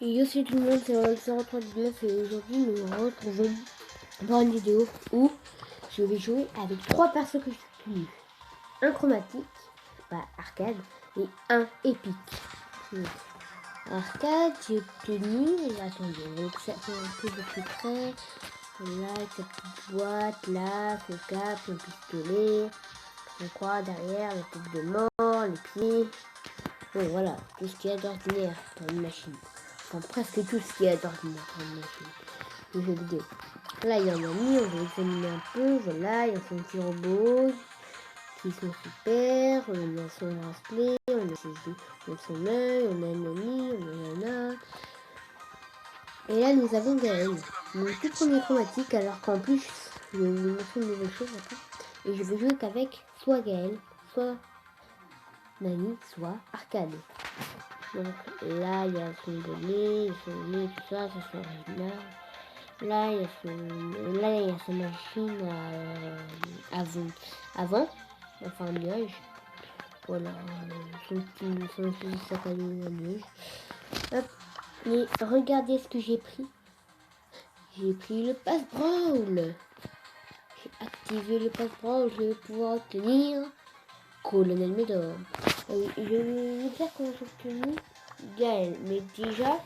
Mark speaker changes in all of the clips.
Speaker 1: Et yo salut tout le monde, c'est Alexandre319 et aujourd'hui nous nous retrouvons dans une vidéo où je vais jouer avec 3 persos que j'ai tenus. Un chromatique, arcade, et un épique. Arcade, j'ai obtenu, attendez, donc ça fait un peu de plus près. Là, cette petite boîte, là, ce cap, le pistolet, je crois derrière, la tête de mort, les pieds. Bon voilà, tout ce qu'il y a d'ordinaire dans une machine. Enfin, presque tout ce qu'il y a d'ordinaire dans une machine de jeux vidéo. Là, il y en a mis, on va examiner un peu. Voilà, il y a son petit robot qui sont super. On a son bracelet, on a son œil, on a un ami, on a un. Et là, nous avons Gaël, mon tout premier chromatique, alors qu'en plus, je vais vous montrer une nouvelle chose après. Et je vais jouer qu'avec soit Gaël, soit Nani, soit Arcade. Donc là, il y a son bonnet, son nez, tout ça, ça c'est original. Là, il y a sa machine avant, enfin un nuage. Voilà, son petit sac à dos à nuage. Hop, mais regardez ce que j'ai pris. J'ai pris le passe-brawl. J'ai activé le passe-brawl, je vais pouvoir obtenir Colonel Médor. Je vais vous dire comment j'ai obtenu Gaël, mais déjà,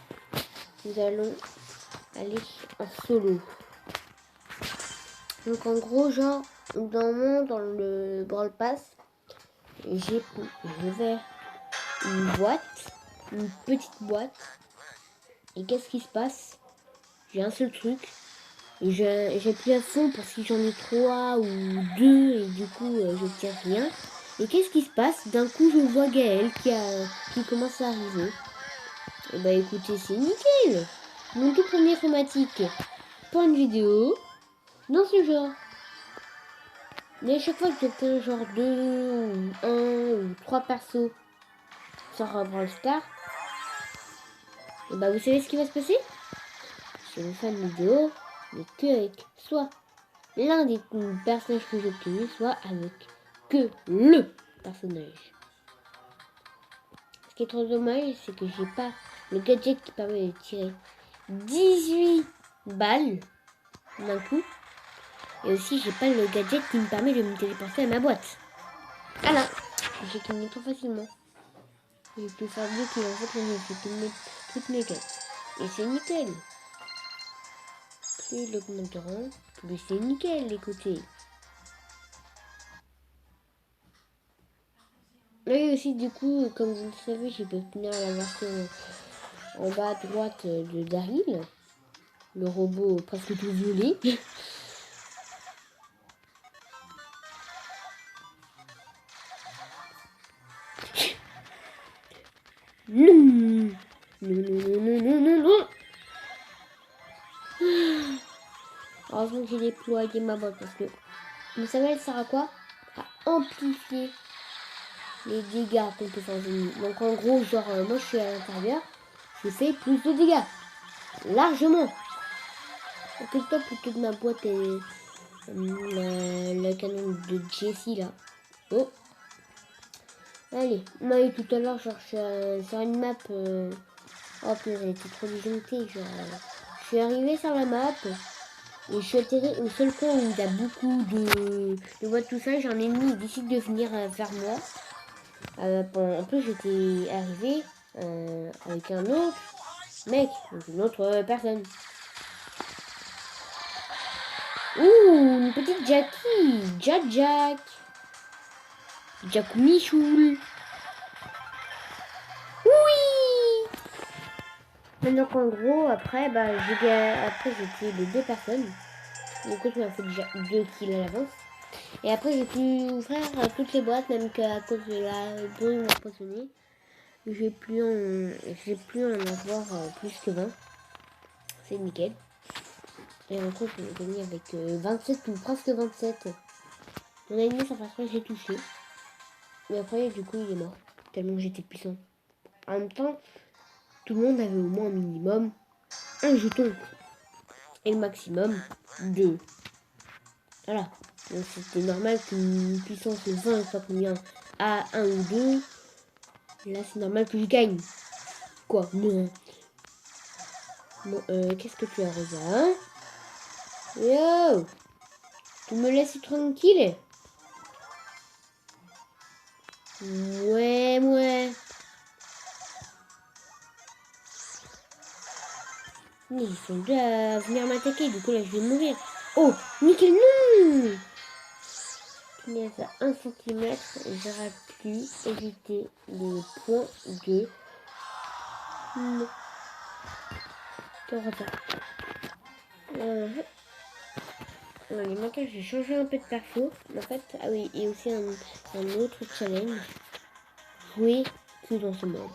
Speaker 1: nous allons aller en solo. Donc en gros, genre, dans le Brawl Pass, j'ai vers une boîte, une petite boîte. Et qu'est-ce qui se passe? J'ai un seul truc. Et j'ai pris à fond pour si j'en ai 3 ou 2 et du coup je tiens rien. Et qu'est-ce qui se passe? D'un coup je vois Gaël qui commence à arriver. Et bah écoutez, c'est nickel. Mon tout premier chromatique pour une vidéo dans ce genre. Mais à chaque fois que j'obtiens genre 2 ou 1 ou 3 persos sur Brawl Stars, et bah vous savez ce qui va se passer? Je vais faire une vidéo, mais que avec soit l'un des personnages que j'ai obtenus, soit avec que le personnage. Ce qui est trop dommage, c'est que j'ai pas le gadget qui permet de tirer 18 balles d'un coup. Et aussi, j'ai pas le gadget qui me permet de me téléporter à ma boîte. Voilà, j'ai gagné trop facilement. J'ai pu faire mieux qu'il en fait, j'ai pu toutes mes quêtes. Et c'est nickel. Plus il augmenteront, plus c'est nickel, écoutez. Et aussi, du coup, comme vous le savez, j'ai pu obtenir la version en bas à droite de Daryl, le robot presque tout violet. Non, non. Heureusement que j'ai déployé ma boîte parce que vous savez, elle sert à quoi? À amplifier les dégâts qu'on peut faire venir. Donc en gros, genre, moi je suis à l'intérieur, je fais plus de dégâts. Largement. Ok, top plutôt que ma boîte et la canon de Jessie là. Oh. Allez, moi tout à l'heure, genre, je suis sur une map. Oh, mais elle était trop disjonctée. Genre, je suis arrivée sur la map. Et je suis atterrée au seul coin où il y a beaucoup de boîtes tout ça. J'ai un ennemi qui décide de venir vers moi. En plus, j'étais arrivée avec un autre mec, donc une autre personne. Ouh, une petite Jackie. Jack. Jack Michoul. Oui. Donc en gros, après, j'ai tué les 2 personnes. Donc on m'a fait déjà 2 kills à l'avance. Et après, j'ai pu ouvrir toutes les boîtes, même qu'à cause de la brume empoisonnée. J'ai plus en avoir plus que 20. C'est nickel. Et en gros, je vais gagner avec 27 ou presque 27. Mon ennemi, ça passe pas, j'ai touché. Mais après, du coup, il est mort. Tellement j'étais puissant. En même temps, tout le monde avait au moins un minimum un jeton. Et le maximum 2. Voilà. Donc c'était normal qu'une puissance de 20 soit combien à 1 ou 2. Là, c'est normal que je gagne. Quoi? Non. Bon, qu'est-ce que tu as, Rosa, hein? Yo! Tu me laisses tranquille? Ouais. Ils sont deux à venir m'attaquer, du coup là je vais mourir. Oh, nickel, non! Punaise, à 1 centimètre, j'aurais pu éviter les points de... Non. De retard. Allez, maintenant j'ai changé un peu de perso. En fait, ah oui, et aussi un autre challenge. Jouer que dans ce mode.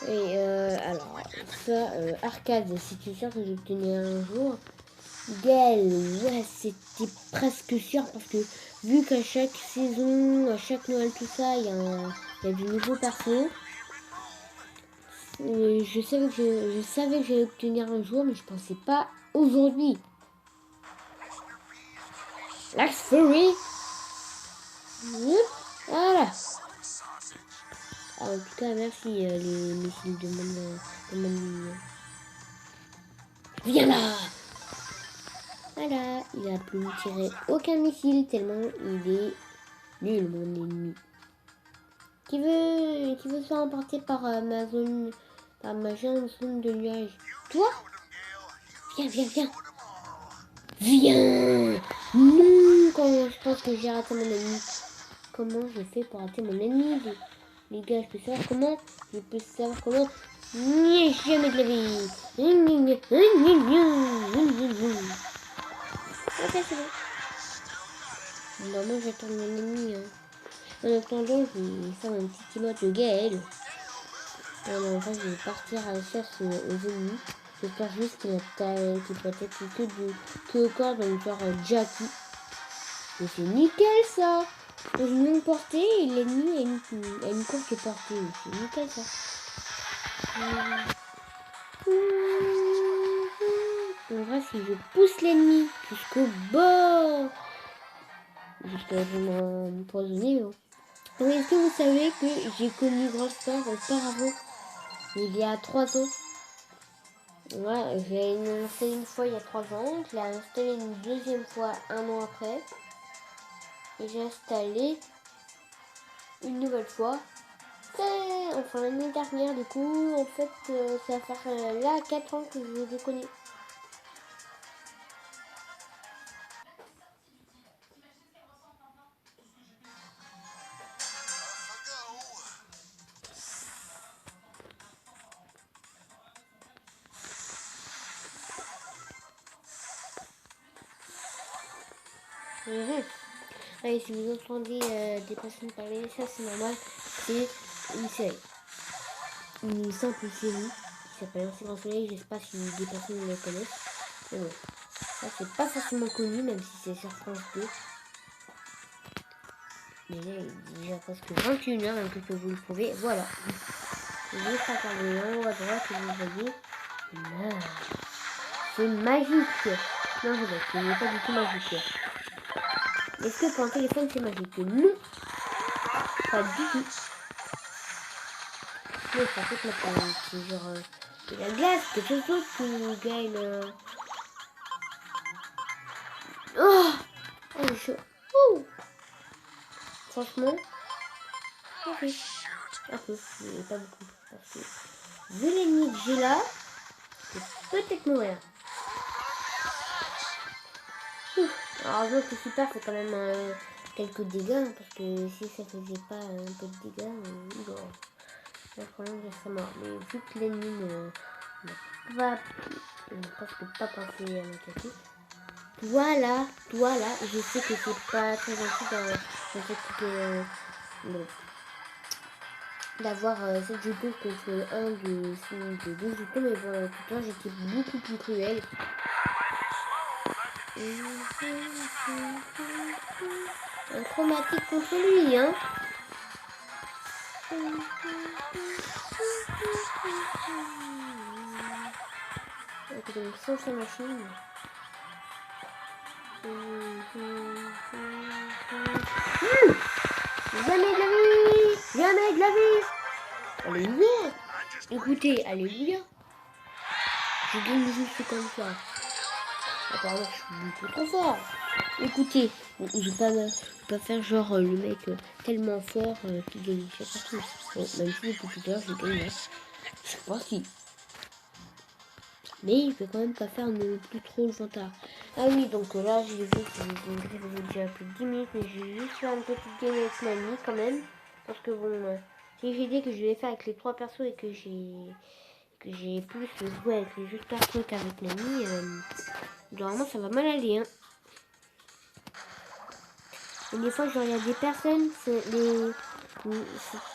Speaker 1: Et alors, ça, arcade, si tu es sûr que j'obtenais un jour. Gaël, ouais, c'était presque sûr parce que vu qu'à chaque saison, à chaque Noël, tout ça, il y a du nouveau perso. Je savais que j'allais obtenir un jour, mais je pensais pas aujourd'hui. Lax Fury. Voilà. Ah, en tout cas, merci les missiles de mon ligne. Viens là. Voilà, il a pu me tirer aucun missile tellement il est nul, mon ennemi. Qui veut se faire emporter par par ma géante zone de nuages. Toi? Viens. Viens. Non, comment je pense que j'ai raté mon ennemi. Comment je fais pour rater mon ennemi? Les gars, je peux savoir comment? Ni jamais de la vie. Ok, c'est bon. Bah, moi, j'attends mon ennemi. Hein. En attendant, je vais faire un petit emote de Gaël. En fait, je vais partir à la chasse aux ennemis. J'espère juste qu'il peut être que au corps dans le genre Jackie. Mais c'est nickel ça! Dans une longue portée et l'ennemi a une courte portée. C'est nickel ça. En vrai, si je pousse l'ennemi jusqu'au bord, jusqu'à m'empoisonner. Hein. Donc, est-ce que vous savez que j'ai connu Brawl Stars auparavant, il y a 3 ans? Ouais, j'ai installé une fois il y a 3 ans, je l'ai installé une deuxième fois 1 an après. Et j'ai installé une nouvelle fois. Enfin l'année dernière du coup, en fait, ça va faire là 4 ans que je les connais. Allez, si vous entendez des personnes parler, ça c'est normal, c'est une série. Une simple série qui s'appelle Un Grand Soleil, je sais pas si des personnes le connaissent. Mais bon, ça c'est pas forcément connu, même si c'est sur France 2. Mais là, il est déjà presque 21h, même que vous le trouvez. Voilà. Juste à regarder en haut à droite et vous voyez. C'est magique. Non, ce n'est pas du tout magique. Est-ce que pour un téléphone c'est magique? Non, pas du tout. Mais ça fait que c'est genre de la glace, quelque chose qui gagne. Oh, j'ai chaud. Ouh. Franchement, ok. Un peu, mais pas beaucoup. Parce que vu l'ennemi que j'ai là, je peux peut-être mourir. Alors, je vois que super fait quand même quelques dégâts, parce que si ça faisait pas un peu de dégâts, bon, le problème je serais mort. Mais vu que l'ennemi n'a presque pas pensé à m'attaquer, voilà, je sais que c'est pas très gentil d'avoir 7 jetons contre un de 2 jetons, mais bon, tout cas, j'étais beaucoup plus cruel. Un chromatique contre lui, hein. Écoutez, sans sa machine. Jamais de la vie! Jamais de la vie! Alléluia! Écoutez, alléluia! Je gagne juste comme ça. Apparemment, je suis beaucoup trop fort. Écoutez, je vais pas faire genre le mec tellement fort qui gagne chaque partie. Bon, même si depuis tout à l'heure, je gagne là. Je sais pas si. Mais il peut quand même pas faire non plus trop le vantard. Ah oui, donc là, j'ai vu que j'ai déjà plus de 10 minutes, mais j'ai juste fait une petite game avec Mamie quand même. Parce que bon, si j'ai dit que je vais faire avec les 3 persos et que j'ai plus joué avec les autres persos qu'avec Mamie, normalement ça va mal aller. Hein. Et des fois, genre, il y a des personnes, c'est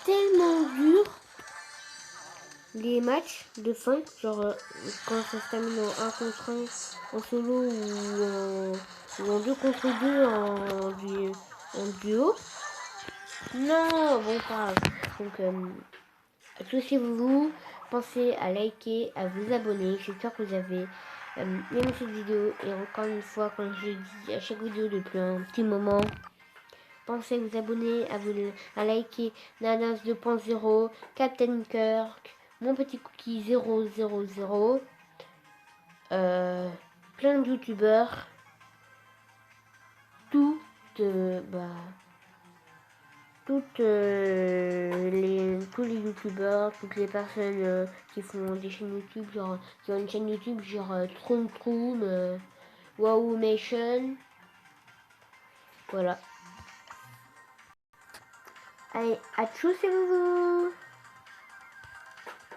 Speaker 1: tellement dur. Les matchs de fin, genre quand ça se termine en 1 contre 1 en solo ou en 2 contre 2 en duo. Non, bon, pas grave. Donc, associez-vous, pensez à liker, à vous abonner. J'espère que vous avez aimé cette vidéo. Et encore une fois, comme je le dis à chaque vidéo depuis un petit moment, pensez à vous abonner, à liker Nanas 2.0, Captain Kirk, Mon Petit Cookie 000, plein de youtubeurs, toutes, tous les youtubeurs, toutes les personnes qui font des chaînes YouTube, genre qui ont une chaîne YouTube genre Troom Troom, Wowmation, voilà. Allez, à tous et vous.